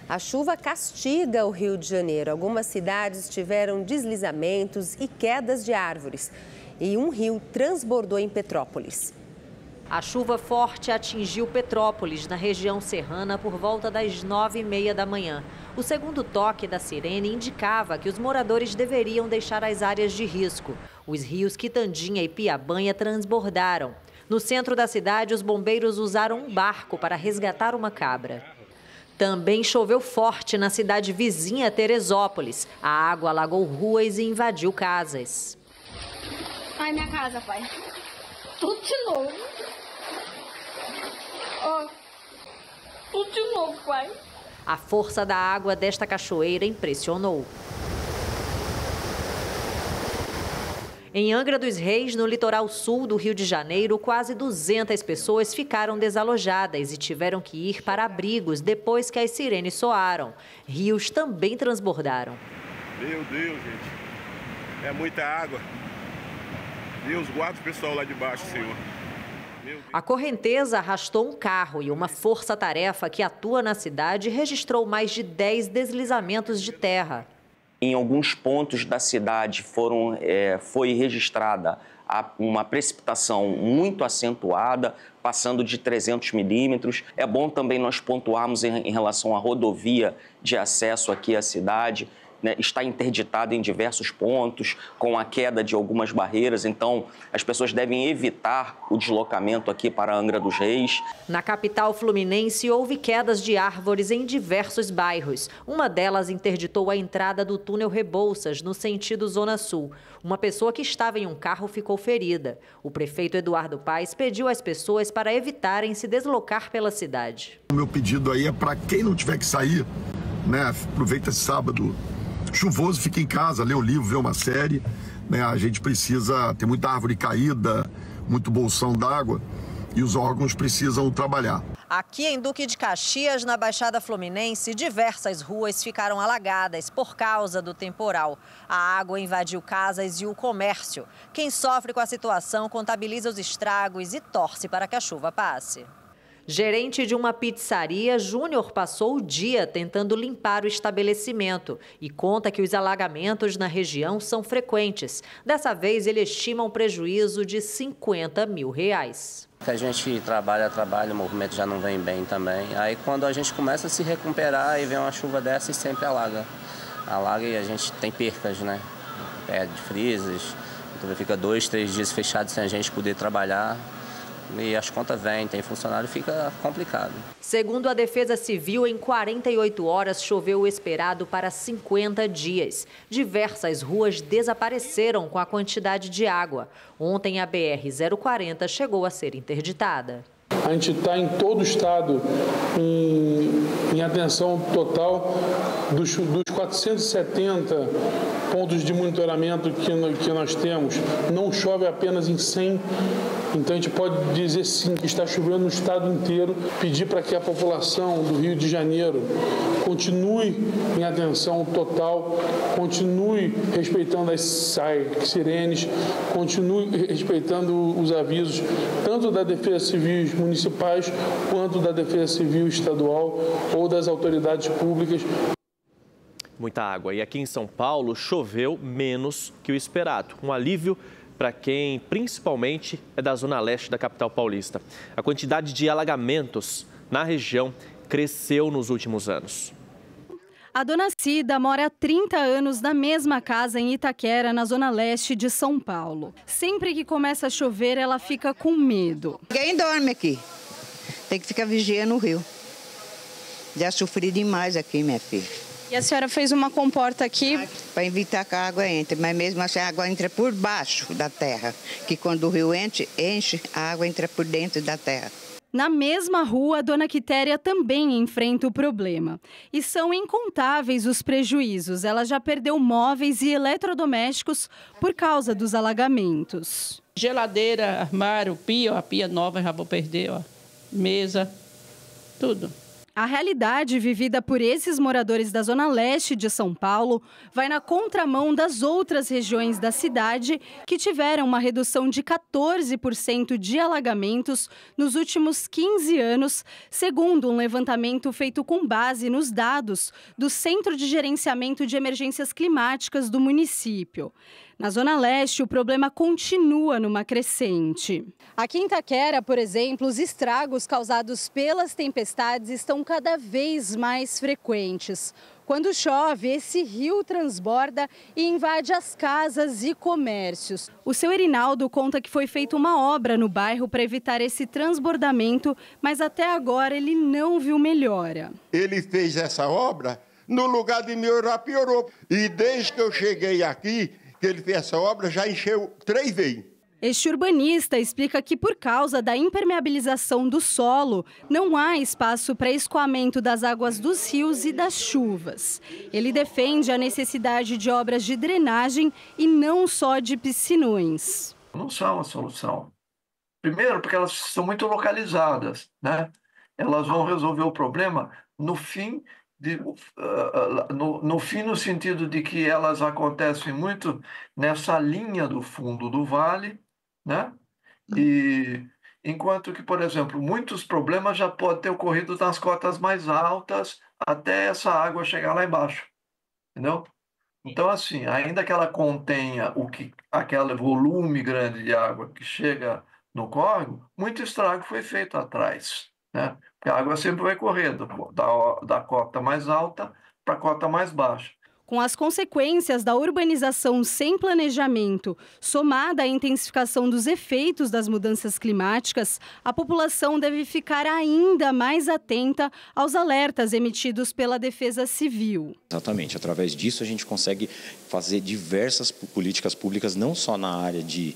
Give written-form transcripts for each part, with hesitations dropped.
A chuva castiga o Rio de Janeiro. Algumas cidades tiveram deslizamentos e quedas de árvores. E um rio transbordou em Petrópolis. A chuva forte atingiu Petrópolis, na região serrana, por volta das 9h30 da manhã. O segundo toque da sirene indicava que os moradores deveriam deixar as áreas de risco. Os rios Quitandinha e Piabanha transbordaram. No centro da cidade, os bombeiros usaram um barco para resgatar uma cabra. Também choveu forte na cidade vizinha, Teresópolis. A água alagou ruas e invadiu casas. Ai, minha casa, pai. Tudo de novo. Ó, tudo de novo, pai. A força da água desta cachoeira impressionou. Em Angra dos Reis, no litoral sul do Rio de Janeiro, quase 200 pessoas ficaram desalojadas e tiveram que ir para abrigos depois que as sirenes soaram. Rios também transbordaram. Meu Deus, gente. É muita água. Deus guarda o pessoal lá de baixo, Senhor. A correnteza arrastou um carro e uma força-tarefa que atua na cidade registrou mais de 10 deslizamentos de terra. Em alguns pontos da cidade foi registrada uma precipitação muito acentuada, passando de 300 milímetros. É bom também nós pontuarmos em relação à rodovia de acesso aqui à cidade, né, está interditada em diversos pontos, com a queda de algumas barreiras, então as pessoas devem evitar o deslocamento aqui para Angra dos Reis. Na capital fluminense, houve quedas de árvores em diversos bairros. Uma delas interditou a entrada do túnel Rebouças, no sentido Zona Sul. Uma pessoa que estava em um carro ficou ferida. O prefeito Eduardo Paes pediu às pessoas para evitarem se deslocar pela cidade. O meu pedido aí é para quem não tiver que sair, né, aproveita esse sábado chuvoso, fica em casa, lê o livro, vê uma série, né? A gente precisa ter muita árvore caída, muito bolsão d'água e os órgãos precisam trabalhar. Aqui em Duque de Caxias, na Baixada Fluminense, diversas ruas ficaram alagadas por causa do temporal. A água invadiu casas e o comércio. Quem sofre com a situação contabiliza os estragos e torce para que a chuva passe. Gerente de uma pizzaria, Júnior passou o dia tentando limpar o estabelecimento e conta que os alagamentos na região são frequentes. Dessa vez, ele estima um prejuízo de R$50 mil. A gente trabalha, o movimento já não vem bem também. Aí quando a gente começa a se recuperar e vem uma chuva dessa, sempre alaga. Alaga e a gente tem percas, né? Perde freezers, então fica 2, 3 dias fechado sem a gente poder trabalhar. E as contas vêm, tem funcionário, fica complicado. Segundo a Defesa Civil, em 48 horas choveu o esperado para 50 dias. Diversas ruas desapareceram com a quantidade de água. Ontem a BR-040 chegou a ser interditada. A gente está em todo o estado em atenção total dos 470 pontos de monitoramento que nós temos. Não chove apenas em 100. Então a gente pode dizer sim que está chovendo no estado inteiro. Pedir para que a população do Rio de Janeiro continue em atenção total, continue respeitando as sirenes, continue respeitando os avisos, tanto da Defesa Civil municipais, quanto da Defesa Civil estadual ou das autoridades públicas. Muita água. E aqui em São Paulo choveu menos que o esperado. Um alívio para quem, principalmente, é da zona leste da capital paulista. A quantidade de alagamentos na região cresceu nos últimos anos. A dona Cida mora há 30 anos na mesma casa em Itaquera, na zona leste de São Paulo. Sempre que começa a chover, ela fica com medo. Ninguém dorme aqui. Tem que ficar vigiando o rio. Já sofri demais aqui, minha filha. E a senhora fez uma comporta aqui? Para evitar que a água entre, mas mesmo assim a água entra por baixo da terra. Que quando o rio enche, a água entra por dentro da terra. Na mesma rua, a dona Quitéria também enfrenta o problema. E são incontáveis os prejuízos. Ela já perdeu móveis e eletrodomésticos por causa dos alagamentos. Geladeira, armário, pia, a pia nova já vou perder, ó. Mesa, tudo. A realidade vivida por esses moradores da Zona Leste de São Paulo vai na contramão das outras regiões da cidade que tiveram uma redução de 14% de alagamentos nos últimos 15 anos, segundo um levantamento feito com base nos dados do Centro de Gerenciamento de Emergências Climáticas do município. Na Zona Leste, o problema continua numa crescente. Aqui em Itaquera, por exemplo, os estragos causados pelas tempestades estão cada vez mais frequentes. Quando chove, esse rio transborda e invade as casas e comércios. O seu Erinaldo conta que foi feita uma obra no bairro para evitar esse transbordamento, mas até agora ele não viu melhora. Ele fez essa obra, no lugar de melhorar, piorou. E desde que eu cheguei aqui, que ele fez essa obra, já encheu 3 vezes. Este urbanista explica que, por causa da impermeabilização do solo, não há espaço para escoamento das águas dos rios e das chuvas. Ele defende a necessidade de obras de drenagem e não só de piscinões. Não são a solução. Primeiro, porque elas são muito localizadas, né? Elas vão resolver o problema no fim, no sentido de que elas acontecem muito nessa linha do fundo do vale, né? E enquanto que, por exemplo, muitos problemas já podem ter ocorrido nas cotas mais altas até essa água chegar lá embaixo, entendeu? Então, assim, ainda que ela contenha aquele volume grande de água que chega no córrego, muito estrago foi feito atrás, né? Porque a água sempre vai correr da cota mais alta para a cota mais baixa. Com as consequências da urbanização sem planejamento, somada à intensificação dos efeitos das mudanças climáticas, a população deve ficar ainda mais atenta aos alertas emitidos pela Defesa Civil. Exatamente, através disso a gente consegue fazer diversas políticas públicas, não só na área de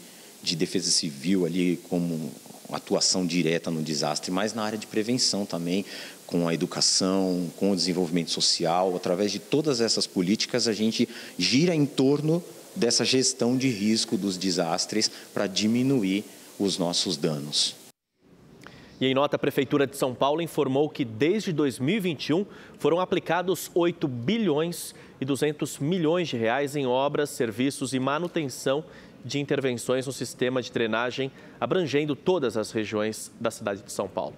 defesa civil, ali como atuação direta no desastre, mas na área de prevenção também, com a educação, com o desenvolvimento social. Através de todas essas políticas, a gente gira em torno dessa gestão de risco dos desastres para diminuir os nossos danos. E em nota, a Prefeitura de São Paulo informou que desde 2021 foram aplicados 8 bilhões e 200 milhões de reais em obras, serviços e manutenção de intervenções no sistema de drenagem, abrangendo todas as regiões da cidade de São Paulo.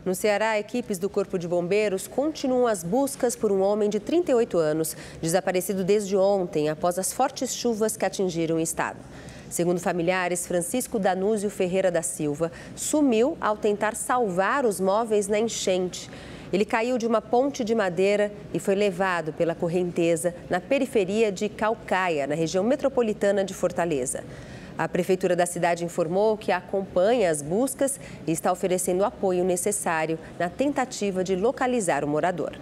No Ceará, equipes do Corpo de Bombeiros continuam as buscas por um homem de 38 anos, desaparecido desde ontem, após as fortes chuvas que atingiram o estado. Segundo familiares, Francisco Danúzio Ferreira da Silva sumiu ao tentar salvar os móveis na enchente. Ele caiu de uma ponte de madeira e foi levado pela correnteza na periferia de Caucaia, na região metropolitana de Fortaleza. A Prefeitura da cidade informou que acompanha as buscas e está oferecendo o apoio necessário na tentativa de localizar o morador.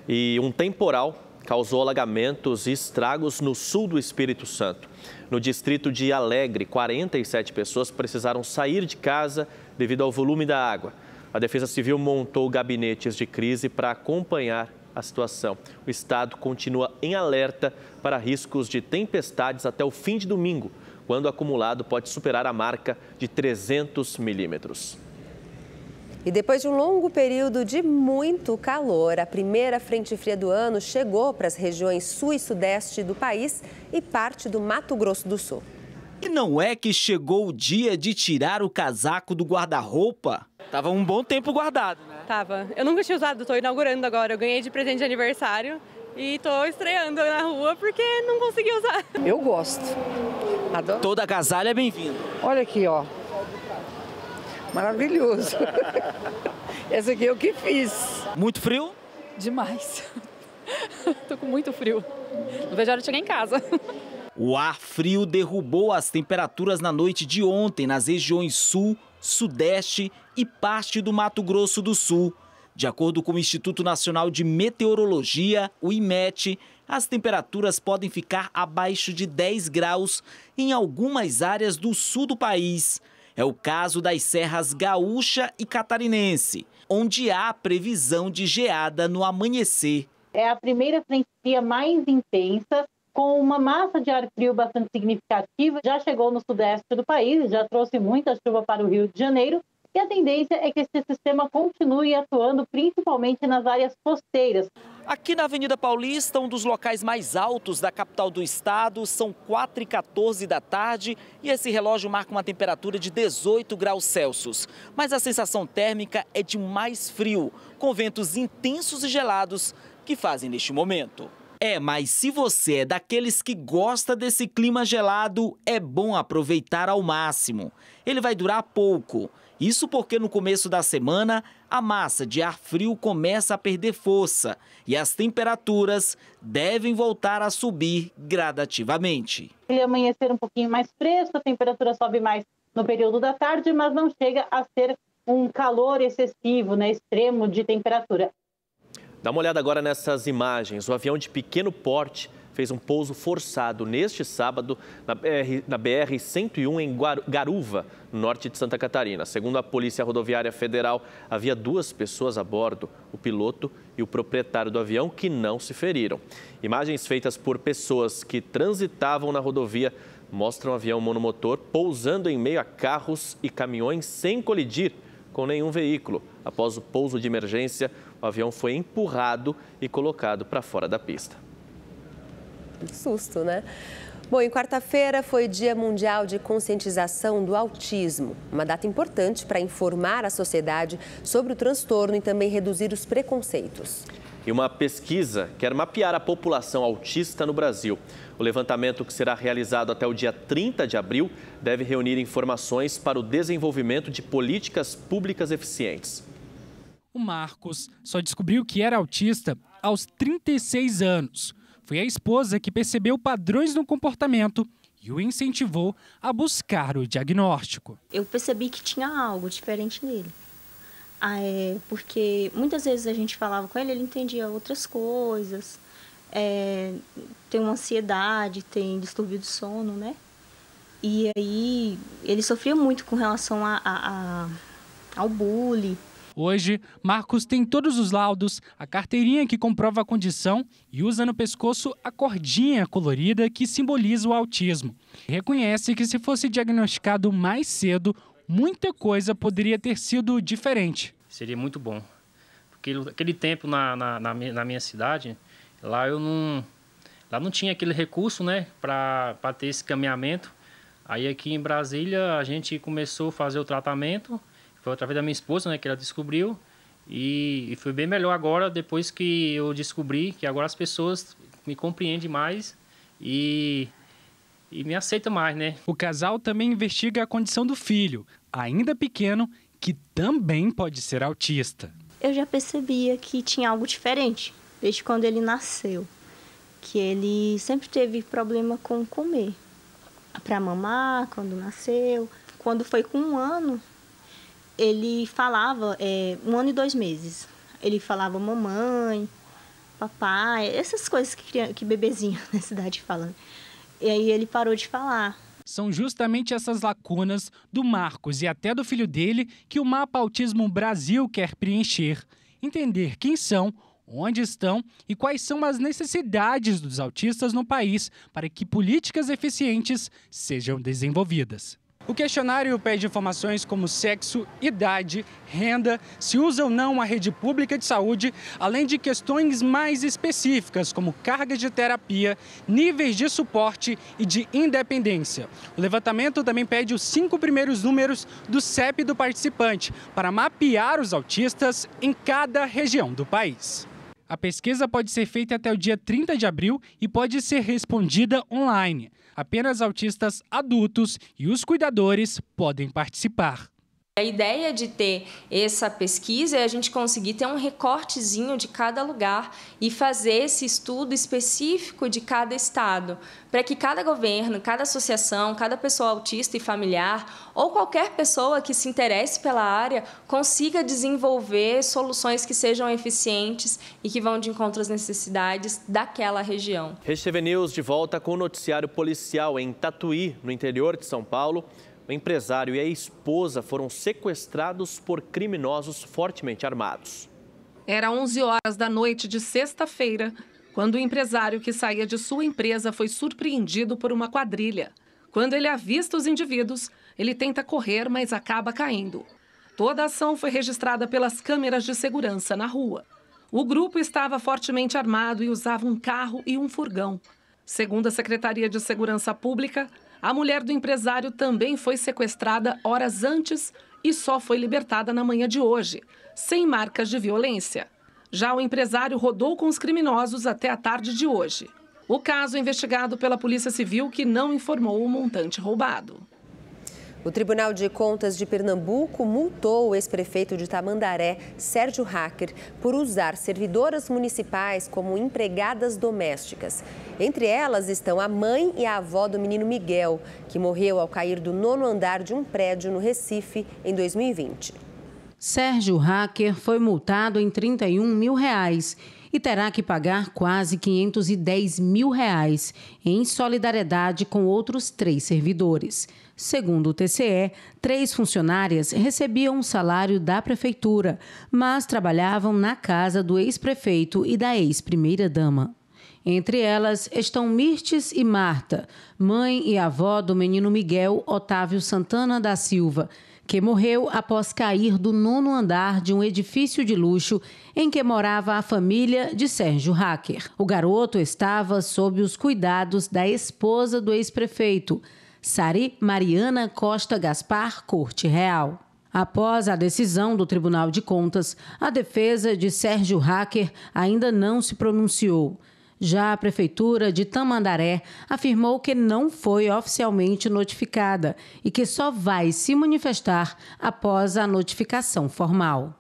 E um temporal causou alagamentos e estragos no sul do Espírito Santo. No distrito de Alegre, 47 pessoas precisaram sair de casa devido ao volume da água. A Defesa Civil montou gabinetes de crise para acompanhar a situação. O estado continua em alerta para riscos de tempestades até o fim de domingo, quando o acumulado pode superar a marca de 300 milímetros. E depois de um longo período de muito calor, a primeira frente fria do ano chegou para as regiões sul e sudeste do país e parte do Mato Grosso do Sul. E não é que chegou o dia de tirar o casaco do guarda-roupa? Tava um bom tempo guardado, né? Tava. Eu nunca tinha usado, tô inaugurando agora. Eu ganhei de presente de aniversário e tô estreando na rua porque não consegui usar. Eu gosto. Adoro. Toda agasalho é bem-vindo. Olha aqui, ó. Maravilhoso. Essa aqui eu que fiz. Muito frio? Demais. Tô com muito frio. Não vejo a hora de chegar em casa. O ar frio derrubou as temperaturas na noite de ontem nas regiões sul, sudeste e parte do Mato Grosso do Sul. De acordo com o Instituto Nacional de Meteorologia, o IMET, as temperaturas podem ficar abaixo de 10 graus em algumas áreas do sul do país. É o caso das serras Gaúcha e Catarinense, onde há previsão de geada no amanhecer. É a primeira frente fria mais intensa, com uma massa de ar frio bastante significativa. Já chegou no sudeste do país, já trouxe muita chuva para o Rio de Janeiro E a tendência é que esse sistema continue atuando principalmente nas áreas costeiras. Aqui na Avenida Paulista, um dos locais mais altos da capital do estado, são 4h14 da tarde e esse relógio marca uma temperatura de 18 graus Celsius. Mas a sensação térmica é de mais frio, com ventos intensos e gelados que fazem neste momento. Mas se você é daqueles que gosta desse clima gelado, é bom aproveitar ao máximo. Ele vai durar pouco. Isso porque no começo da semana, a massa de ar frio começa a perder força e as temperaturas devem voltar a subir gradativamente. Ele amanhecer um pouquinho mais fresco, a temperatura sobe mais no período da tarde, mas não chega a ser um calor excessivo, extremo de temperatura. Dá uma olhada agora nessas imagens. O avião de pequeno porte fez um pouso forçado neste sábado na BR-101 em Garuva, no norte de Santa Catarina. Segundo a Polícia Rodoviária Federal, havia 2 pessoas a bordo, o piloto e o proprietário do avião, que não se feriram. Imagens feitas por pessoas que transitavam na rodovia mostram o avião monomotor pousando em meio a carros e caminhões sem colidir com nenhum veículo. Após o pouso de emergência, o avião foi empurrado e colocado para fora da pista. Que susto, né? Bom, em quarta-feira foi Dia Mundial de Conscientização do Autismo, uma data importante para informar a sociedade sobre o transtorno e também reduzir os preconceitos. E uma pesquisa quer mapear a população autista no Brasil. O levantamento, que será realizado até o dia 30 de abril, deve reunir informações para o desenvolvimento de políticas públicas eficientes. O Marcos só descobriu que era autista aos 36 anos. Foi a esposa que percebeu padrões no comportamento e o incentivou a buscar o diagnóstico. Eu percebi que tinha algo diferente nele. Porque muitas vezes a gente falava com ele, ele entendia outras coisas. Tem uma ansiedade, tem distúrbio do sono, né? E aí ele sofria muito com relação ao bullying. Hoje, Marcos tem todos os laudos, a carteirinha que comprova a condição e usa no pescoço a cordinha colorida que simboliza o autismo. Reconhece que se fosse diagnosticado mais cedo, muita coisa poderia ter sido diferente. Seria muito bom, porque aquele tempo na minha cidade, lá não tinha aquele recurso, né, para ter esse caminhamento. Aí aqui em Brasília a gente começou a fazer o tratamento. Foi através da minha esposa, né, que ela descobriu, e foi bem melhor agora, depois que eu descobri que agora as pessoas me compreendem mais e me aceitam mais, né? O casal também investiga a condição do filho, ainda pequeno, que também pode ser autista. Eu já percebia que tinha algo diferente, desde quando ele nasceu, que ele sempre teve problema com comer, para mamar, quando nasceu. Quando foi com 1 ano, ele falava, 1 ano e 2 meses, ele falava mamãe, papai, essas coisas que bebezinho na cidade falam. E aí ele parou de falar. São justamente essas lacunas do Marcos e até do filho dele que o Mapa Autismo Brasil quer preencher. Entender quem são, onde estão e quais são as necessidades dos autistas no país para que políticas eficientes sejam desenvolvidas. O questionário pede informações como sexo, idade, renda, se usa ou não a rede pública de saúde, além de questões mais específicas como cargas de terapia, níveis de suporte e de independência. O levantamento também pede os 5 primeiros números do CEP do participante para mapear os autistas em cada região do país. A pesquisa pode ser feita até o dia 30 de abril e pode ser respondida online. Apenas autistas adultos e os cuidadores podem participar. A ideia de ter essa pesquisa é a gente conseguir ter um recortezinho de cada lugar e fazer esse estudo específico de cada estado, para que cada governo, cada associação, cada pessoa autista e familiar ou qualquer pessoa que se interesse pela área consiga desenvolver soluções que sejam eficientes e que vão de encontro às necessidades daquela região. Rede TV News de volta com o noticiário policial em Tatuí, no interior de São Paulo. O empresário e a esposa foram sequestrados por criminosos fortemente armados. Era 11 horas da noite de sexta-feira, quando o empresário que saía de sua empresa foi surpreendido por uma quadrilha. Quando ele avista os indivíduos, ele tenta correr, mas acaba caindo. Toda a ação foi registrada pelas câmeras de segurança na rua. O grupo estava fortemente armado e usava um carro e um furgão. Segundo a Secretaria de Segurança Pública, a mulher do empresário também foi sequestrada horas antes e só foi libertada na manhã de hoje, sem marcas de violência. Já o empresário rodou com os criminosos até a tarde de hoje. O caso é investigado pela Polícia Civil, que não informou o montante roubado. O Tribunal de Contas de Pernambuco multou o ex-prefeito de Tamandaré, Sérgio Hacker, por usar servidoras municipais como empregadas domésticas. Entre elas estão a mãe e a avó do menino Miguel, que morreu ao cair do 9º andar de um prédio no Recife em 2020. Sérgio Hacker foi multado em R$31 mil e terá que pagar quase R$510 mil em solidariedade com outros 3 servidores. Segundo o TCE, 3 funcionárias recebiam um salário da prefeitura, mas trabalhavam na casa do ex-prefeito e da ex-primeira-dama. Entre elas estão Mirtes e Marta, mãe e avó do menino Miguel Otávio Santana da Silva, que morreu após cair do 9º andar de um edifício de luxo em que morava a família de Sérgio Hacker. O garoto estava sob os cuidados da esposa do ex-prefeito, Sari Mariana Costa Gaspar Corte Real. Após a decisão do Tribunal de Contas, a defesa de Sérgio Hacker ainda não se pronunciou. Já a Prefeitura de Tamandaré afirmou que não foi oficialmente notificada e que só vai se manifestar após a notificação formal.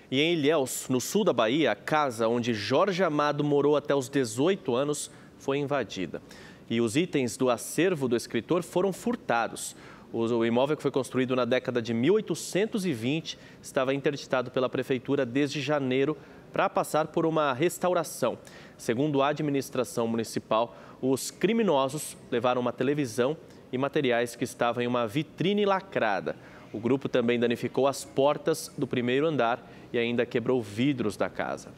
E em Ilhéus, no sul da Bahia, a casa onde Jorge Amado morou até os 18 anos foi invadida. E os itens do acervo do escritor foram furtados. O imóvel, que foi construído na década de 1820, estava interditado pela Prefeitura desde janeiro para passar por uma restauração. Segundo a administração municipal, os criminosos levaram uma televisão e materiais que estavam em uma vitrine lacrada. O grupo também danificou as portas do 1º andar e ainda quebrou vidros da casa.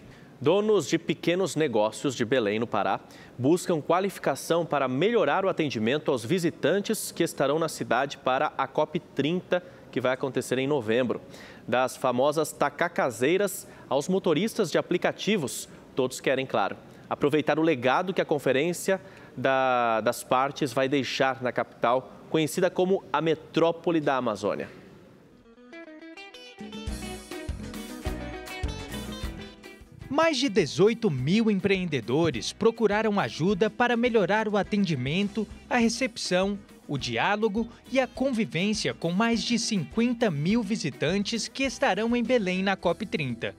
Donos de pequenos negócios de Belém, no Pará, buscam qualificação para melhorar o atendimento aos visitantes que estarão na cidade para a COP30, que vai acontecer em novembro. Das famosas tacacazeiras aos motoristas de aplicativos, todos querem, claro, aproveitar o legado que a Conferência das Partes vai deixar na capital, conhecida como a metrópole da Amazônia. Mais de 18 mil empreendedores procuraram ajuda para melhorar o atendimento, a recepção, o diálogo e a convivência com mais de 50 mil visitantes que estarão em Belém na COP30.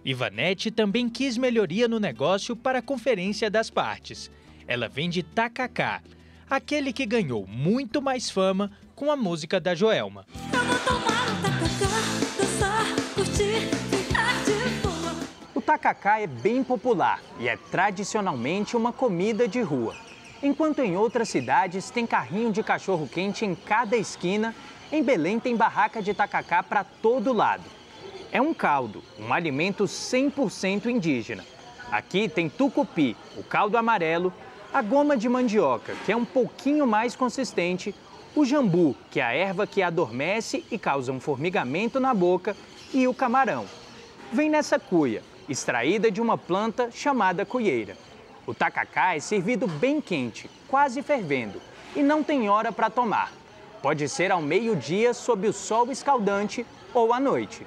Ivanete também quis melhoria no negócio para a Conferência das Partes. Ela vende tacacá, aquele que ganhou muito mais fama com a música da Joelma. Eu vou tomar um tacacá, dançar, curtir, ficar de boa. O tacacá é bem popular e é tradicionalmente uma comida de rua. Enquanto em outras cidades tem carrinho de cachorro-quente em cada esquina, em Belém tem barraca de tacacá para todo lado. É um caldo, um alimento 100% indígena. Aqui tem tucupi, o caldo amarelo, a goma de mandioca, que é um pouquinho mais consistente, o jambu, que é a erva que adormece e causa um formigamento na boca, e o camarão. Vem nessa cuia, extraída de uma planta chamada cuieira. O tacacá é servido bem quente, quase fervendo, e não tem hora para tomar. Pode ser ao meio-dia sob o sol escaldante ou à noite.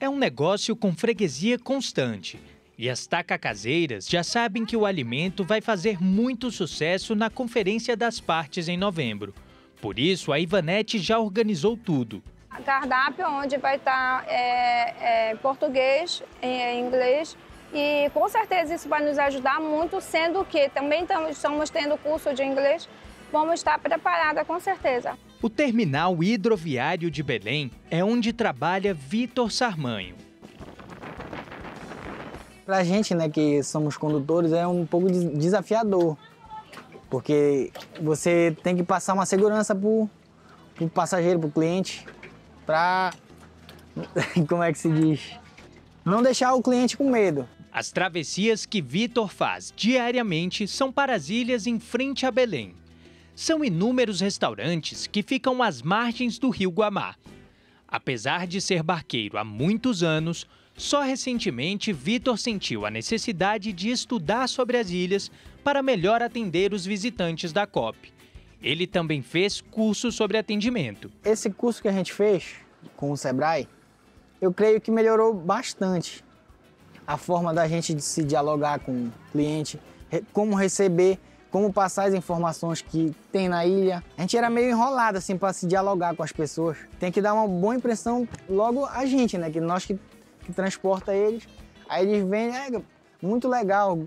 É um negócio com freguesia constante. E as tacacazeiras já sabem que o alimento vai fazer muito sucesso na Conferência das Partes em novembro. Por isso, a Ivanete já organizou tudo. Cardápio onde vai estar português, inglês, e com certeza isso vai nos ajudar muito, sendo que também estamos tendo curso de inglês, vamos estar preparada com certeza. O terminal hidroviário de Belém é onde trabalha Vitor Sarmanho. Para a gente, né, que somos condutores, é um pouco desafiador, porque você tem que passar uma segurança para o passageiro, para o cliente, para, como é que se diz, não deixar o cliente com medo. As travessias que Vitor faz diariamente são para as ilhas em frente a Belém. são inúmeros restaurantes que ficam às margens do rio Guamá. Apesar de ser barqueiro há muitos anos, só recentemente Vitor sentiu a necessidade de estudar sobre as ilhas para melhor atender os visitantes da COP. Ele também fez curso sobre atendimento. Esse curso que a gente fez com o Sebrae, eu creio que melhorou bastante a forma da gente de se dialogar com o cliente, como receber, como passar as informações que tem na ilha. A gente era meio enrolado assim para se dialogar com as pessoas. Tem que dar uma boa impressão logo a gente, né? Que nós que transporta eles. Aí eles vêm, muito legal,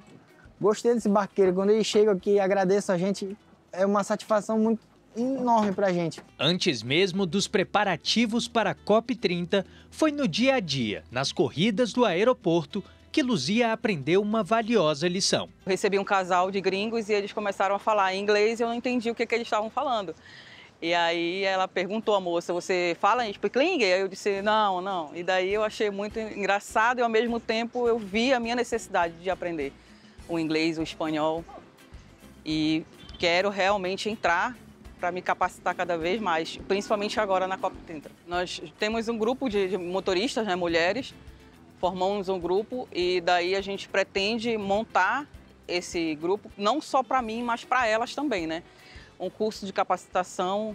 gostei desse barqueiro. Quando eles chegam aqui e agradecem a gente, é uma satisfação muito enorme para a gente. Antes mesmo dos preparativos para a COP30, foi no dia a dia, nas corridas do aeroporto, que Luzia aprendeu uma valiosa lição. Eu recebi um casal de gringos e eles começaram a falar em inglês e eu não entendi o que eles estavam falando. E aí ela perguntou à moça, você fala em Spikling? Aí eu disse, não. E daí eu achei muito engraçado e ao mesmo tempo eu vi a minha necessidade de aprender o inglês, o espanhol. E quero realmente entrar para me capacitar cada vez mais, principalmente agora na COP30. Nós temos um grupo de motoristas, né, mulheres, formamos um grupo e daí a gente pretende montar esse grupo, não só para mim, mas para elas também, né? Um curso de capacitação,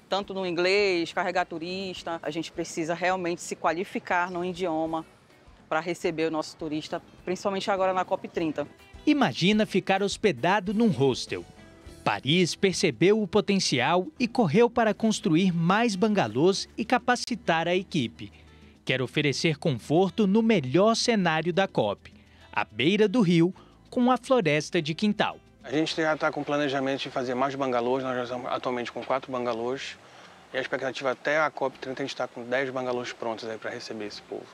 tanto no inglês, carregar turista. A gente precisa realmente se qualificar no idioma para receber o nosso turista, principalmente agora na COP30. Imagina ficar hospedado num hostel. Paris percebeu o potencial e correu para construir mais bangalôs e capacitar a equipe. Quer oferecer conforto no melhor cenário da COP, à beira do rio, com a floresta de quintal. A gente já está com planejamento de fazer mais bangalôs, nós já estamos atualmente com 4 bangalôs. E a expectativa até a COP30 a gente está com 10 bangalôs prontos para receber esse povo.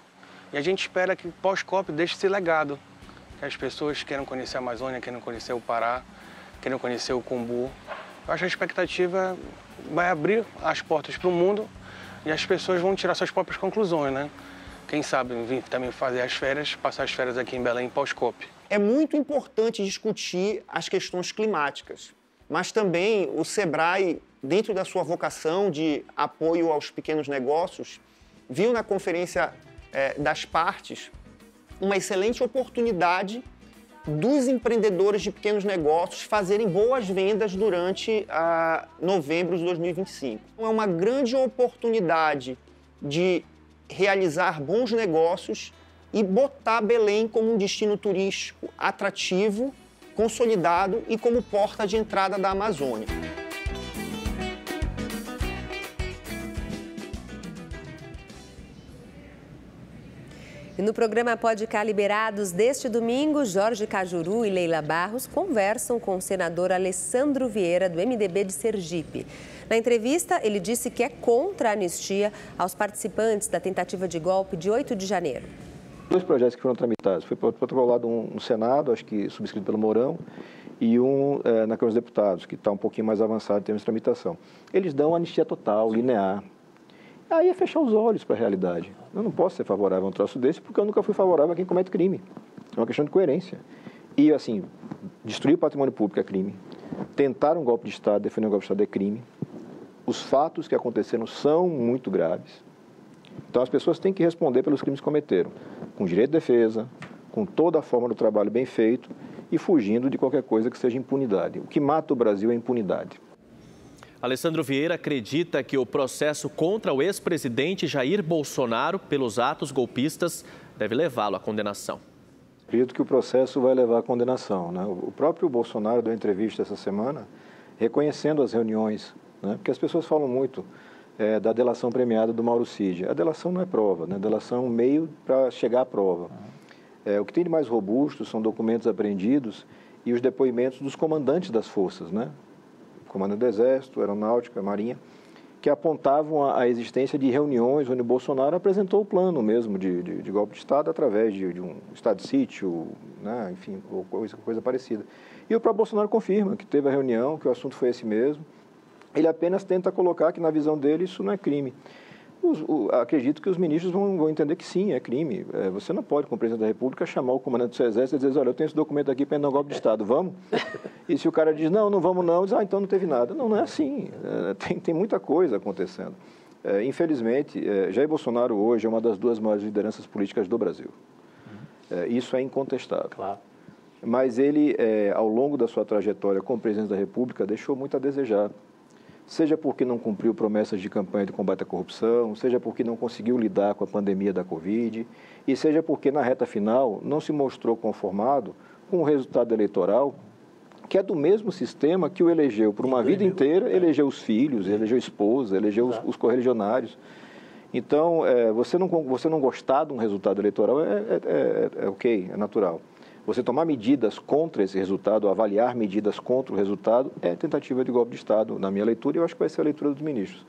E a gente espera que pós-COP deixe esse legado, que as pessoas queiram conhecer a Amazônia, queiram conhecer o Pará, queiram conhecer o Cumbu. Eu acho que a expectativa vai abrir as portas para o mundo e as pessoas vão tirar suas próprias conclusões, né? Quem sabe vir também fazer as férias, passar as férias aqui em Belém pós-COP. É muito importante discutir as questões climáticas, mas também o Sebrae, dentro da sua vocação de apoio aos pequenos negócios, viu na Conferência das Partes uma excelente oportunidade dos empreendedores de pequenos negócios fazerem boas vendas durante novembro de 2025. É uma grande oportunidade de realizar bons negócios e botar Belém como um destino turístico atrativo, consolidado e como porta de entrada da Amazônia. E no programa Pode Cá Liberados deste domingo, Jorge Cajuru e Leila Barros conversam com o senador Alessandro Vieira, do MDB de Sergipe. Na entrevista, ele disse que é contra a anistia aos participantes da tentativa de golpe de 8 de janeiro. 2 projetos que foram tramitados. Foi protocolado um no Senado, acho que subscrito pelo Mourão, e um na Câmara dos Deputados, que está um pouquinho mais avançado em termos de tramitação. Eles dão anistia total, linear. Aí é fechar os olhos para a realidade. Eu não posso ser favorável a um troço desse porque eu nunca fui favorável a quem comete crime. É uma questão de coerência. E, assim, destruir o patrimônio público é crime. Tentar um golpe de Estado, defender um golpe de Estado é crime. Os fatos que aconteceram são muito graves. Então, as pessoas têm que responder pelos crimes que cometeram, com direito de defesa, com toda a forma do trabalho bem feito e fugindo de qualquer coisa que seja impunidade. O que mata o Brasil é impunidade. Alessandro Vieira acredita que o processo contra o ex-presidente Jair Bolsonaro pelos atos golpistas deve levá-lo à condenação. Acredito que o processo vai levar à condenação, né? O próprio Bolsonaro deu entrevista essa semana reconhecendo as reuniões, né? Porque as pessoas falam muito da delação premiada do Mauro Cid. A delação não é prova, né? A delação é um meio para chegar à prova. O que tem de mais robusto são documentos apreendidos e os depoimentos dos comandantes das forças, né? Comandante do Exército, Aeronáutica, Marinha, que apontavam a existência de reuniões onde o Bolsonaro apresentou o plano mesmo de golpe de Estado através de um estado de sítio, né? Enfim, ou coisa parecida. E o próprio Bolsonaro confirma que teve a reunião, que o assunto foi esse mesmo. Ele apenas tenta colocar que, na visão dele, isso não é crime. acredito que os ministros vão entender que sim, é crime. Você não pode, como presidente da República, chamar o comandante do seu exército e dizer, olha, eu tenho esse documento aqui para dar um golpe de Estado, vamos? E se o cara diz, não vamos não, diz, então não teve nada. Não é assim. Tem muita coisa acontecendo. Infelizmente, Jair Bolsonaro hoje é uma das 2 maiores lideranças políticas do Brasil. Isso é incontestável. Claro. Mas ele, ao longo da sua trajetória como presidente da República, deixou muito a desejar. Seja porque não cumpriu promessas de campanha de combate à corrupção, seja porque não conseguiu lidar com a pandemia da Covid, e seja porque, na reta final, não se mostrou conformado com o resultado eleitoral, que é do mesmo sistema que o elegeu por uma vida inteira, elegeu os filhos, elegeu a esposa, elegeu os correligionários. Então, você não gostar de um resultado eleitoral é ok, é natural. Você tomar medidas contra esse resultado, avaliar medidas contra o resultado, é tentativa de golpe de Estado, na minha leitura, e eu acho que vai ser a leitura dos ministros.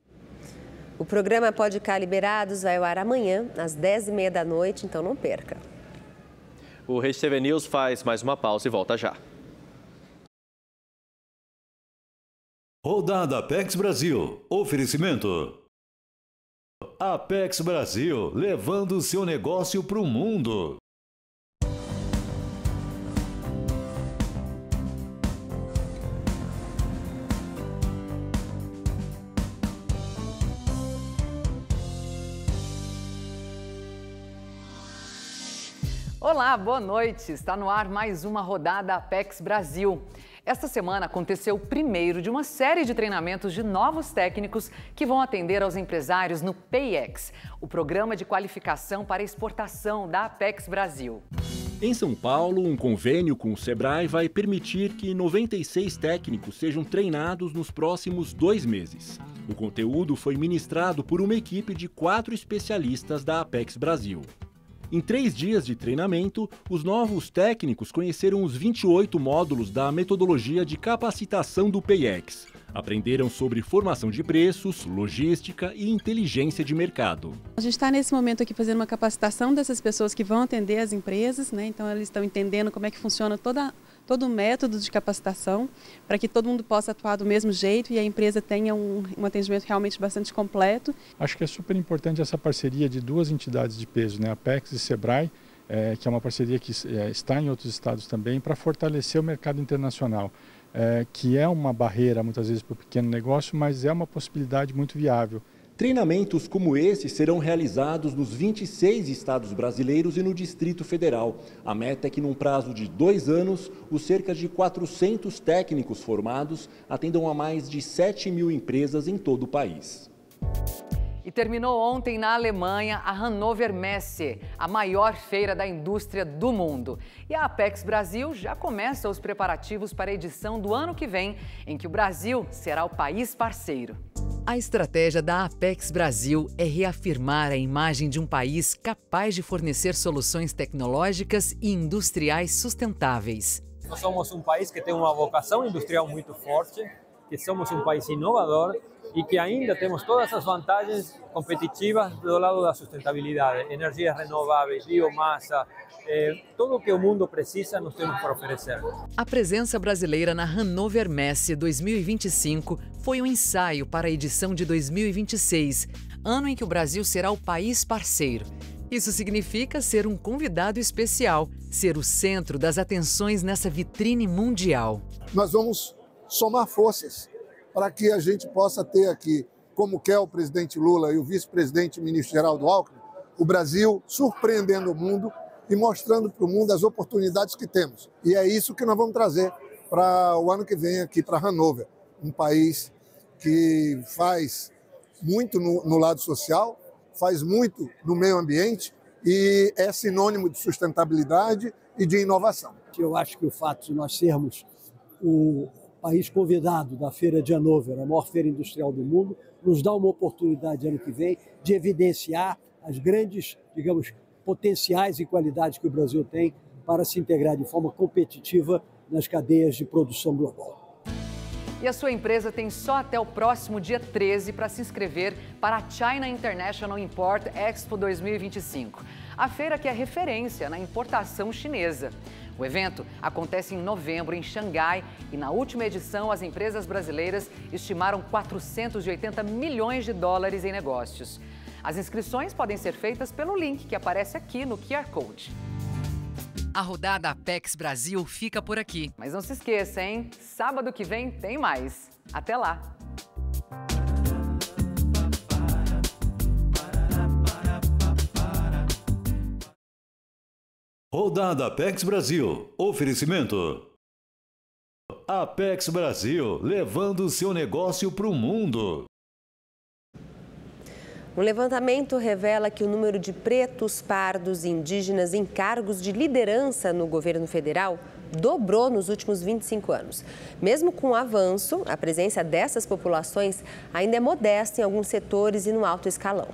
O programa Pode Cá Liberados vai ao ar amanhã, às 10h30 da noite, então não perca. O Rede TV News faz mais uma pausa e volta já. Rodada Apex Brasil. Oferecimento. Apex Brasil, levando o seu negócio para o mundo. Olá, boa noite. Está no ar mais uma rodada Apex Brasil. Esta semana aconteceu o primeiro de uma série de treinamentos de novos técnicos que vão atender aos empresários no PayEx, o programa de qualificação para exportação da Apex Brasil. Em São Paulo, um convênio com o Sebrae vai permitir que 96 técnicos sejam treinados nos próximos 2 meses. O conteúdo foi ministrado por uma equipe de 4 especialistas da Apex Brasil. Em 3 dias de treinamento, os novos técnicos conheceram os 28 módulos da metodologia de capacitação do PayEx. Aprenderam sobre formação de preços, logística e inteligência de mercado. A gente está nesse momento aqui fazendo uma capacitação dessas pessoas que vão atender as empresas, né? Então eles estão entendendo como é que funciona todo o método de capacitação, para que todo mundo possa atuar do mesmo jeito e a empresa tenha um atendimento realmente bastante completo. Acho que é super importante essa parceria de 2 entidades de peso, né? Apex e Sebrae, que é uma parceria que está em outros estados também, para fortalecer o mercado internacional, que é uma barreira muitas vezes para o pequeno negócio, mas é uma possibilidade muito viável. Treinamentos como esse serão realizados nos 26 estados brasileiros e no Distrito Federal. A meta é que, num prazo de 2 anos, os cerca de 400 técnicos formados atendam a mais de 7.000 empresas em todo o país. E terminou ontem na Alemanha a Hannover Messe, a maior feira da indústria do mundo. E a Apex Brasil já começa os preparativos para a edição do ano que vem, em que o Brasil será o país parceiro. A estratégia da Apex Brasil é reafirmar a imagem de um país capaz de fornecer soluções tecnológicas e industriais sustentáveis. Nós somos um país que tem uma vocação industrial muito forte, que somos um país inovador e que ainda temos todas as vantagens competitivas do lado da sustentabilidade, energias renováveis, biomassa, tudo o que o mundo precisa nós temos para oferecer. A presença brasileira na Hannover Messe 2025 foi um ensaio para a edição de 2026, ano em que o Brasil será o país parceiro. Isso significa ser um convidado especial, ser o centro das atenções nessa vitrine mundial. Nós vamos somar forças para que a gente possa ter aqui, como quer o presidente Lula e o vice-presidente ministro Geraldo Alckmin, o Brasil surpreendendo o mundo e mostrando para o mundo as oportunidades que temos. E é isso que nós vamos trazer para o ano que vem aqui para Hannover, um país que faz muito no lado social, faz muito no meio ambiente e é sinônimo de sustentabilidade e de inovação. Eu acho que o fato de nós sermos o país convidado da Feira de Hannover, a maior feira industrial do mundo, nos dá uma oportunidade ano que vem de evidenciar as grandes, digamos, potenciais e qualidades que o Brasil tem para se integrar de forma competitiva nas cadeias de produção global. E a sua empresa tem só até o próximo dia 13 para se inscrever para a China International Import Expo 2025, a feira que é referência na importação chinesa. O evento acontece em novembro em Xangai e na última edição as empresas brasileiras estimaram 480 milhões de dólares em negócios. As inscrições podem ser feitas pelo link que aparece aqui no QR Code. A rodada Apex Brasil fica por aqui. Mas não se esqueça, hein? Sábado que vem tem mais. Até lá! Rodada Apex Brasil. Oferecimento. Apex Brasil, levando o seu negócio para o mundo. Um levantamento revela que o número de pretos, pardos e indígenas em cargos de liderança no governo federal dobrou nos últimos 25 anos. Mesmo com o avanço, a presença dessas populações ainda é modesta em alguns setores e no alto escalão.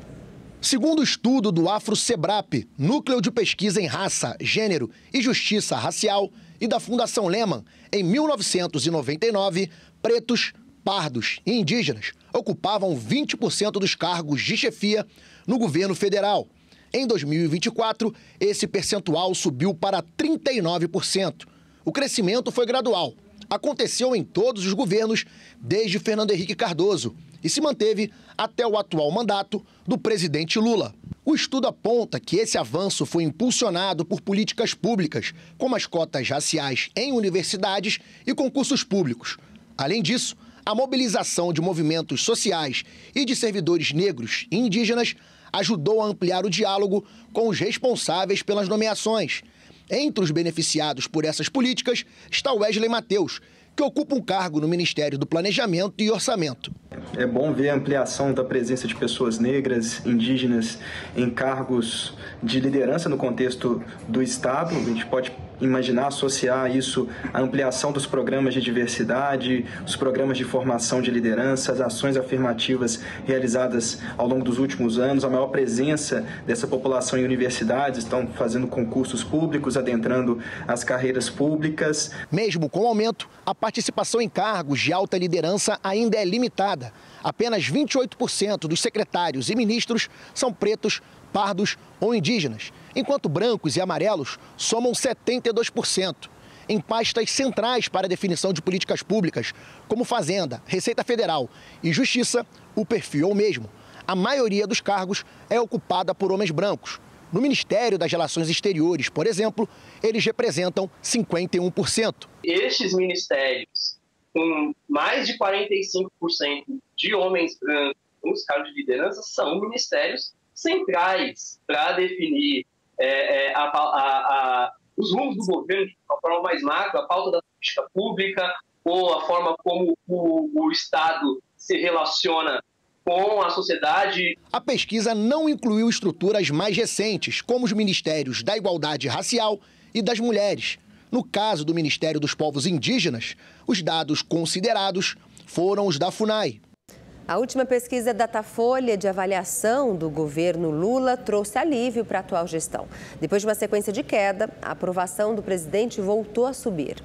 Segundo o estudo do Afro-Sebrap, Núcleo de Pesquisa em Raça, Gênero e Justiça Racial, e da Fundação Lehman, em 1999, pretos, pardos e indígenas ocupavam 20% dos cargos de chefia no governo federal. Em 2024, esse percentual subiu para 39%. O crescimento foi gradual. Aconteceu em todos os governos desde Fernando Henrique Cardoso e se manteve até o atual mandato do presidente Lula. O estudo aponta que esse avanço foi impulsionado por políticas públicas, como as cotas raciais em universidades e concursos públicos. Além disso, a mobilização de movimentos sociais e de servidores negros e indígenas ajudou a ampliar o diálogo com os responsáveis pelas nomeações. Entre os beneficiados por essas políticas está Wesley Mateus, que ocupa um cargo no Ministério do Planejamento e Orçamento. É bom ver a ampliação da presença de pessoas negras, indígenas, em cargos de liderança no contexto do Estado. A gente pode imaginar, associar isso à ampliação dos programas de diversidade, os programas de formação de liderança, as ações afirmativas realizadas ao longo dos últimos anos, a maior presença dessa população em universidades, estão fazendo concursos públicos, adentrando as carreiras públicas. Mesmo com o aumento, a participação em cargos de alta liderança ainda é limitada. Apenas 28% dos secretários e ministros são pretos, pardos ou indígenas, enquanto brancos e amarelos somam 72%. Em pastas centrais para a definição de políticas públicas, como Fazenda, Receita Federal e Justiça, o perfil é o mesmo. A maioria dos cargos é ocupada por homens brancos. No Ministério das Relações Exteriores, por exemplo, eles representam 51%. Estes ministérios, com mais de 45% de homens brancos nos cargos de liderança, são ministérios centrais para definir os rumos do governo de uma forma mais macro, a pauta da política pública ou a forma como o Estado se relaciona com a sociedade. A pesquisa não incluiu estruturas mais recentes, como os Ministérios da Igualdade Racial e das Mulheres. No caso do Ministério dos Povos Indígenas, os dados considerados foram os da FUNAI. A última pesquisa Datafolha de avaliação do governo Lula trouxe alívio para a atual gestão. Depois de uma sequência de queda, a aprovação do presidente voltou a subir.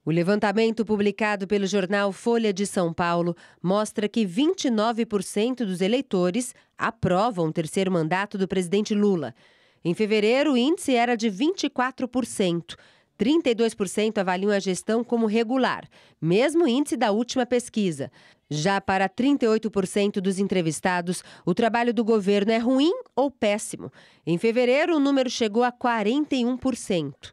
O levantamento publicado pelo jornal Folha de São Paulo mostra que 29% dos eleitores aprovam o terceiro mandato do presidente Lula. Em fevereiro, o índice era de 24%. 32% avaliam a gestão como regular, mesmo índice da última pesquisa. Já para 38% dos entrevistados, o trabalho do governo é ruim ou péssimo. Em fevereiro, o número chegou a 41%.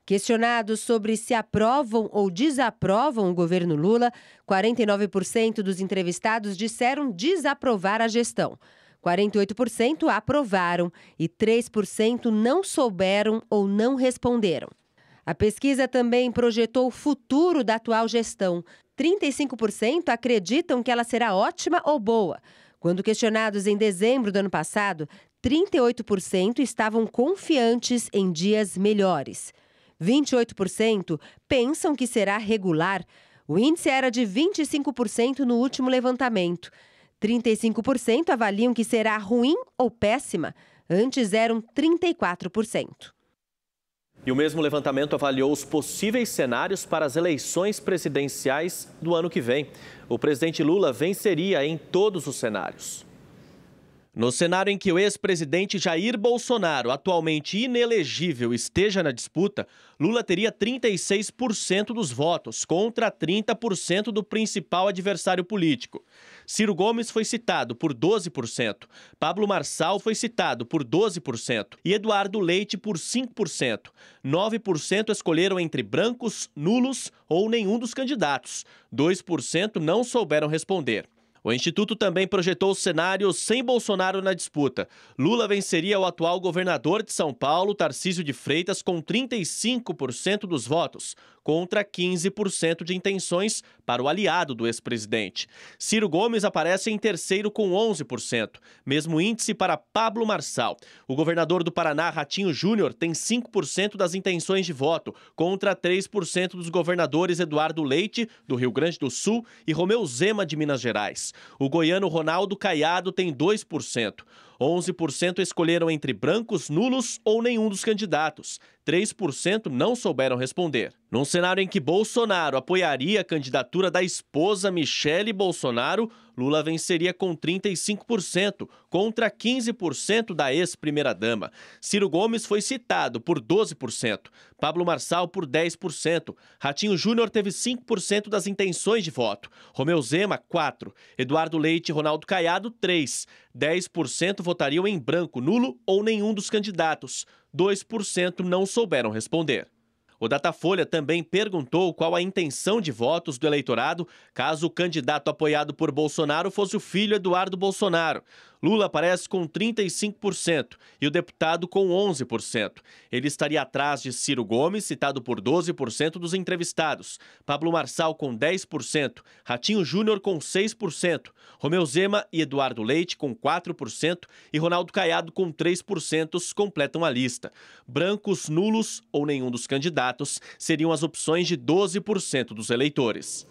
Questionados sobre se aprovam ou desaprovam o governo Lula, 49% dos entrevistados disseram desaprovar a gestão. 48% aprovaram e 3% não souberam ou não responderam. A pesquisa também projetou o futuro da atual gestão. 35% acreditam que ela será ótima ou boa. Quando questionados em dezembro do ano passado, 38% estavam confiantes em dias melhores. 28% pensam que será regular. O índice era de 25% no último levantamento. 35% avaliam que será ruim ou péssima. Antes eram 34%. E o mesmo levantamento avaliou os possíveis cenários para as eleições presidenciais do ano que vem. O presidente Lula venceria em todos os cenários. No cenário em que o ex-presidente Jair Bolsonaro, atualmente inelegível, esteja na disputa, Lula teria 36% dos votos, contra 30% do principal adversário político. Ciro Gomes foi citado por 12%, Pablo Marçal foi citado por 12% e Eduardo Leite por 5%. 9% escolheram entre brancos, nulos ou nenhum dos candidatos. 2% não souberam responder. O Instituto também projetou cenários sem Bolsonaro na disputa. Lula venceria o atual governador de São Paulo, Tarcísio de Freitas, com 35% dos votos, contra 15% de intenções para o aliado do ex-presidente. Ciro Gomes aparece em terceiro com 11%, mesmo índice para Pablo Marçal. O governador do Paraná, Ratinho Júnior, tem 5% das intenções de voto, contra 3% dos governadores Eduardo Leite, do Rio Grande do Sul, e Romeu Zema, de Minas Gerais. O goiano Ronaldo Caiado tem 2%. 11% escolheram entre brancos, nulos ou nenhum dos candidatos. 3% não souberam responder. Num cenário em que Bolsonaro apoiaria a candidatura da esposa Michele Bolsonaro, Lula venceria com 35%, contra 15% da ex-primeira-dama. Ciro Gomes foi citado por 12%, Pablo Marçal por 10%, Ratinho Júnior teve 5% das intenções de voto, Romeu Zema, 4%, Eduardo Leite e Ronaldo Caiado, 3%. 10% votariam em branco, nulo ou nenhum dos candidatos. 2% não souberam responder. O Datafolha também perguntou qual a intenção de votos do eleitorado caso o candidato apoiado por Bolsonaro fosse o filho Eduardo Bolsonaro. Lula aparece com 35% e o deputado com 11%. Ele estaria atrás de Ciro Gomes, citado por 12% dos entrevistados, Pablo Marçal com 10%, Ratinho Júnior com 6%, Romeu Zema e Eduardo Leite com 4% e Ronaldo Caiado com 3% completam a lista. Brancos, nulos ou nenhum dos candidatos seriam as opções de 12% dos eleitores.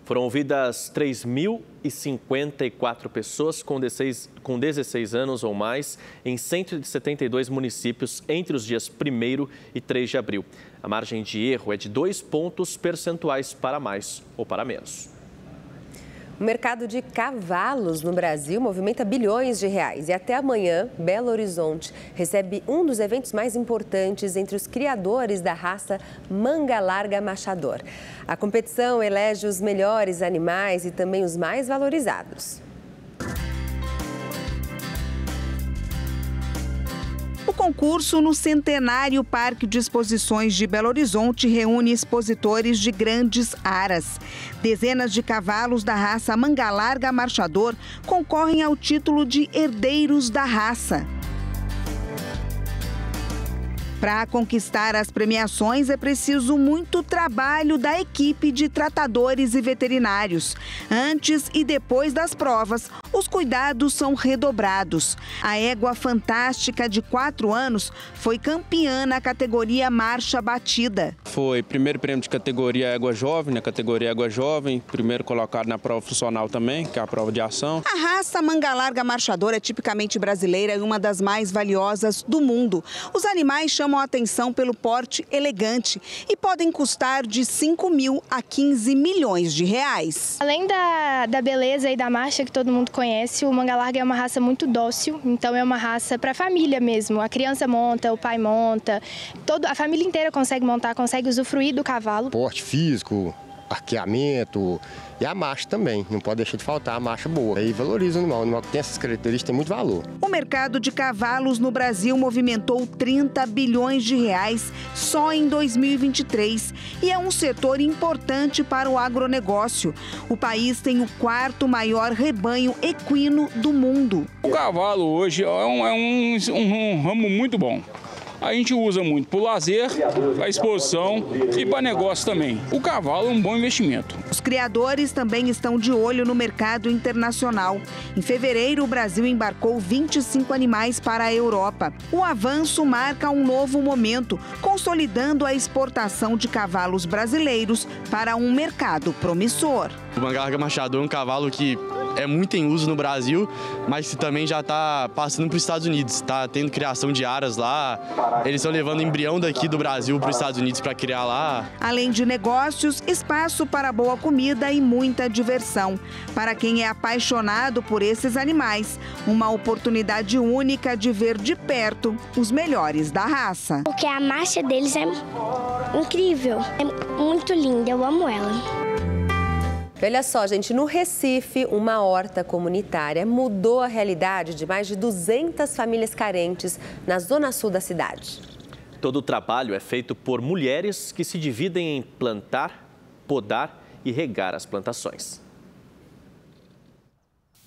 Foram ouvidas 3.054 pessoas com 16 anos ou mais em 172 municípios entre os dias 1º e 3 de abril. A margem de erro é de 2 pontos percentuais para mais ou para menos. O mercado de cavalos no Brasil movimenta bilhões de reais e até amanhã, Belo Horizonte recebe um dos eventos mais importantes entre os criadores da raça Manga Larga Machador. A competição elege os melhores animais e também os mais valorizados. O concurso no Centenário Parque de Exposições de Belo Horizonte reúne expositores de grandes aras. Dezenas de cavalos da raça Manga Larga Marchador concorrem ao título de herdeiros da raça. Para conquistar as premiações é preciso muito trabalho da equipe de tratadores e veterinários. Antes e depois das provas, os cuidados são redobrados. A égua fantástica de 4 anos foi campeã na categoria Marcha Batida. Foi primeiro prêmio de categoria égua jovem, na categoria égua jovem, primeiro colocado na prova funcional também, que é a prova de ação. A raça Manga Larga Marchador é tipicamente brasileira e uma das mais valiosas do mundo. Os animais chamam a atenção pelo porte elegante e podem custar de 5 mil a 15 milhões de reais. Além da beleza e da marcha que todo mundo conhece, o Manga Larga é uma raça muito dócil, então é uma raça para a família mesmo. A criança monta, o pai monta, a família inteira consegue montar, consegue usufruir do cavalo. Porte físico, arqueamento e a marcha também, não pode deixar de faltar a marcha boa. Aí valoriza o animal que tem essas características tem muito valor. O mercado de cavalos no Brasil movimentou 30 bilhões de reais só em 2023 e é um setor importante para o agronegócio. O país tem o 4º maior rebanho equino do mundo. O cavalo hoje é um ramo muito bom. A gente usa muito para o lazer, para a exposição e para negócio também. O cavalo é um bom investimento. Os criadores também estão de olho no mercado internacional. Em fevereiro, o Brasil embarcou 25 animais para a Europa. O avanço marca um novo momento, consolidando a exportação de cavalos brasileiros para um mercado promissor. O Mangalarga Machador é um cavalo que é muito em uso no Brasil, mas que também já está passando para os Estados Unidos. Está tendo criação de aras lá. Eles estão levando embrião daqui do Brasil para os Estados Unidos para criar lá. Além de negócios, espaço para boa comida e muita diversão. Para quem é apaixonado por esses animais, uma oportunidade única de ver de perto os melhores da raça. Porque a marcha deles é incrível, é muito linda, eu amo ela. Olha só, gente, no Recife, uma horta comunitária mudou a realidade de mais de 200 famílias carentes na zona sul da cidade. Todo o trabalho é feito por mulheres que se dividem em plantar, podar e regar as plantações.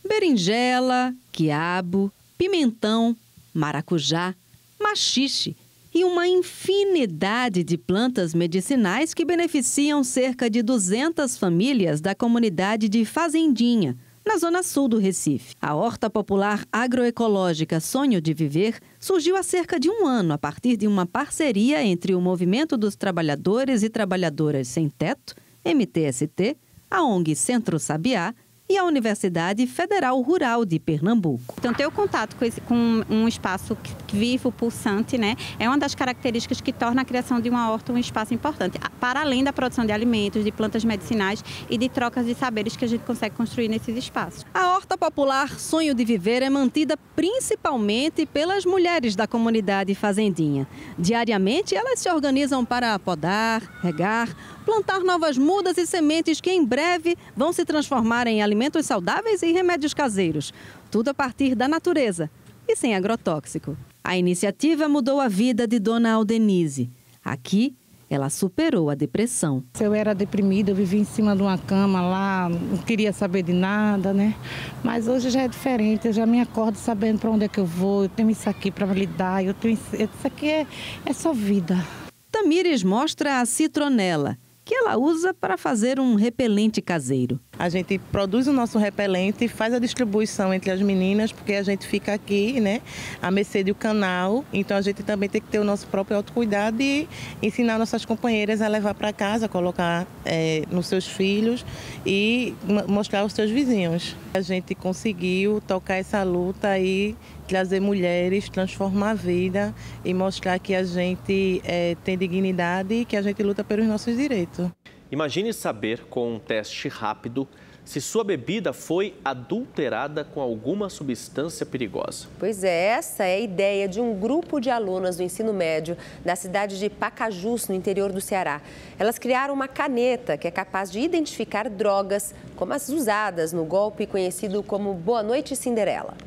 Berinjela, quiabo, pimentão, maracujá, maxixe e uma infinidade de plantas medicinais que beneficiam cerca de 200 famílias da comunidade de Fazendinha, na zona sul do Recife. A horta popular agroecológica Sonho de Viver surgiu há cerca de um ano a partir de uma parceria entre o Movimento dos Trabalhadores e Trabalhadoras Sem Teto, MTST, a ONG Centro Sabiá e a Universidade Federal Rural de Pernambuco. Então, ter o contato com um espaço vivo, pulsante, né, é uma das características que torna a criação de uma horta um espaço importante, para além da produção de alimentos, de plantas medicinais e de trocas de saberes que a gente consegue construir nesses espaços. A horta popular Sonho de Viver é mantida principalmente pelas mulheres da comunidade fazendinha. Diariamente, elas se organizam para podar, regar, plantar novas mudas e sementes que em breve vão se transformar em alimentos saudáveis e remédios caseiros. Tudo a partir da natureza e sem agrotóxico. A iniciativa mudou a vida de Dona Aldenise. Aqui, ela superou a depressão. Eu era deprimida, eu vivia em cima de uma cama lá, não queria saber de nada, né? Mas hoje já é diferente, eu já me acordo sabendo para onde é que eu vou, eu tenho isso aqui para lidar, isso aqui é só vida. Tamires mostra a citronela, que ela usa para fazer um repelente caseiro. A gente produz o nosso repelente, faz a distribuição entre as meninas, porque a gente fica aqui, né, à mercê do canal. Então a gente também tem que ter o nosso próprio autocuidado e ensinar nossas companheiras a levar para casa, colocar nos seus filhos e mostrar aos seus vizinhos. A gente conseguiu tocar essa luta e trazer mulheres, transformar a vida e mostrar que a gente tem dignidade e que a gente luta pelos nossos direitos. Imagine saber, com um teste rápido, se sua bebida foi adulterada com alguma substância perigosa. Pois é, essa é a ideia de um grupo de alunas do ensino médio da cidade de Pacajus, no interior do Ceará. Elas criaram uma caneta que é capaz de identificar drogas, como as usadas no golpe conhecido como Boa Noite Cinderela.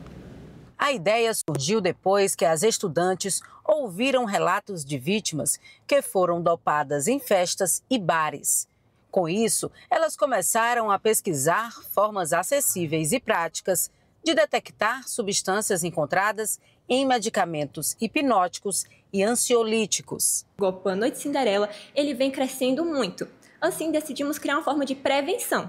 A ideia surgiu depois que as estudantes ouviram relatos de vítimas que foram dopadas em festas e bares. Com isso, elas começaram a pesquisar formas acessíveis e práticas de detectar substâncias encontradas em medicamentos hipnóticos e ansiolíticos. O golpe Boa Noite Cinderela, ele vem crescendo muito. Assim, decidimos criar uma forma de prevenção.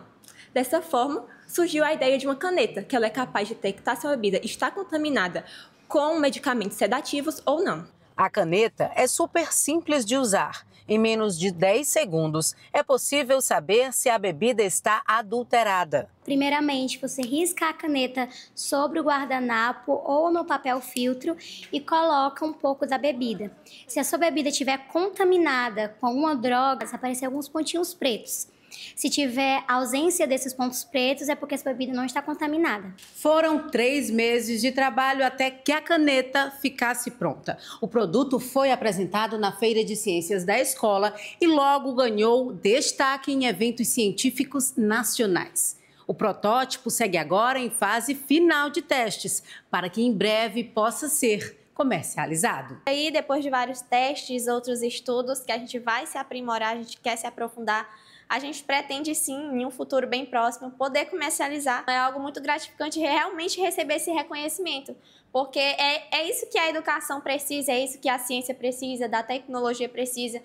Dessa forma, surgiu a ideia de uma caneta, que ela é capaz de detectar se a bebida está contaminada com medicamentos sedativos ou não. A caneta é super simples de usar. Em menos de 10 segundos, é possível saber se a bebida está adulterada. Primeiramente, você risca a caneta sobre o guardanapo ou no papel filtro e coloca um pouco da bebida. Se a sua bebida estiver contaminada com alguma droga, aparecer alguns pontinhos pretos. Se tiver ausência desses pontos pretos, é porque essa bebida não está contaminada. Foram 3 meses de trabalho até que a caneta ficasse pronta. O produto foi apresentado na Feira de Ciências da escola e logo ganhou destaque em eventos científicos nacionais. O protótipo segue agora em fase final de testes, para que em breve possa ser comercializado. Aí, depois de vários testes, outros estudos que a gente vai se aprimorar, a gente quer se aprofundar, a gente pretende sim, em um futuro bem próximo, poder comercializar. É algo muito gratificante realmente receber esse reconhecimento, porque é isso que a educação precisa, é isso que a ciência precisa, da tecnologia precisa.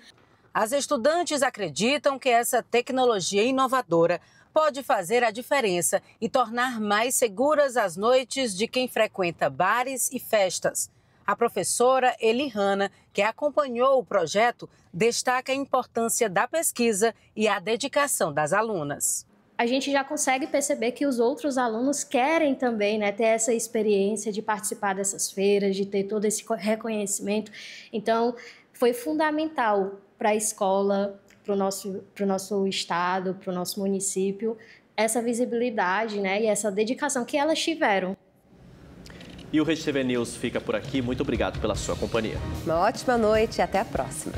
As estudantes acreditam que essa tecnologia inovadora pode fazer a diferença e tornar mais seguras as noites de quem frequenta bares e festas. A professora Elihana, que acompanhou o projeto, destaca a importância da pesquisa e a dedicação das alunas. a gente já consegue perceber que os outros alunos querem também, né, ter essa experiência de participar dessas feiras, de ter todo esse reconhecimento. Então, foi fundamental para a escola, para o nosso estado, para o nosso município, essa visibilidade, né, e essa dedicação que elas tiveram. E o Rede TV News fica por aqui. Muito obrigado pela sua companhia. Uma ótima noite e até a próxima.